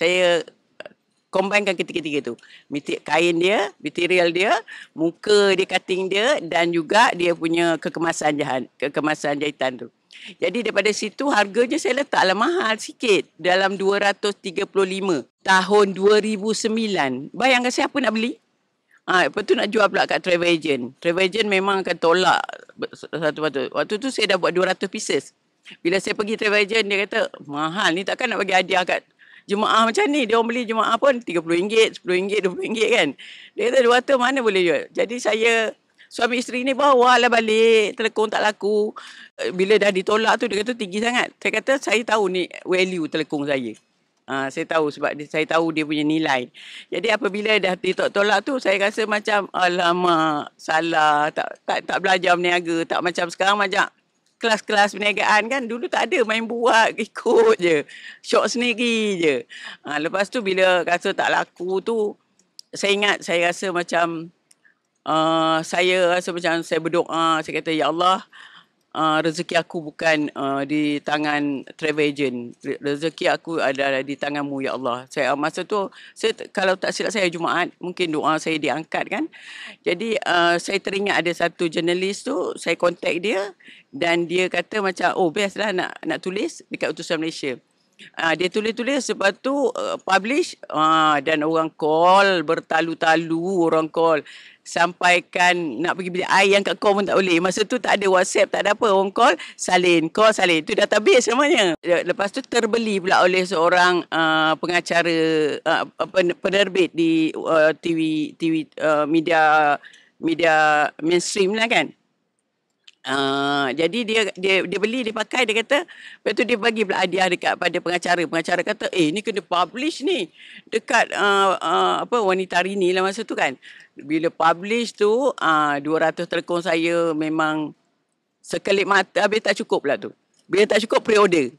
Saya combinekan ketiga-tiga tu. Kain dia, material dia, muka dia, cutting dia, dan juga dia punya kekemasan jahitan tu. Jadi daripada situ harganya saya letaklah mahal sikit, dalam 235 tahun 2009. Bayangkan siapa nak beli? Lepas tu nak jual pula kat travel agent. Travel agent memang akan tolak satu-satu. Waktu tu saya dah buat 200 pieces. Bila saya pergi travel agent, dia kata, mahal ni, takkan nak bagi hadiah kat jemaah macam ni. Dia orang beli jemaah pun RM30, RM10, RM20 kan. Dia kata 200 mana boleh jual. Jadi suami isteri ni bawalah balik, telekung tak laku. Bila dah ditolak tu, dia kata tinggi sangat. Saya kata, saya tahu ni value telekung saya. Saya tahu sebab saya tahu dia punya nilai. Jadi apabila dah ditolak tu, saya rasa macam alamak, salah, tak belajar berniaga, tak macam sekarang macam kelas-kelas perniagaan kan. Dulu tak ada, main buat, ikut je. Syok sendiri je. Lepas tu bila rasa tak laku tu, saya ingat, saya rasa macam saya berdoa, saya kata, ya Allah, rezeki aku bukan di tangan travel agent. Rezeki aku adalah di tanganmu, ya Allah. Masa tu, kalau tak silap saya Jumaat, mungkin doa saya diangkat kan. Jadi saya teringat ada satu jurnalis tu, saya contact dia dan dia kata macam, oh best lah nak tulis dekat Utusan Malaysia. Dia tulis-tulis, lepas tu publish, dan orang call bertalu-talu, orang call sampaikan nak pergi beli air yang kat call pun tak boleh. Masa tu tak ada WhatsApp, tak ada apa, orang call salin. Itu database namanya. Lepas tu terbeli pula oleh seorang pengacara, penerbit di TV media mainstream lah kan. Jadi dia beli, dia pakai, dia kata, lepas tu dia bagi pula hadiah dekat pada pengacara. Pengacara kata, ni kena publish ni dekat Wanita Rini lah masa tu kan. Bila publish tu 200 telekong saya memang sekelip mata, habis tak cukup pula tu. Bila tak cukup, pre-order.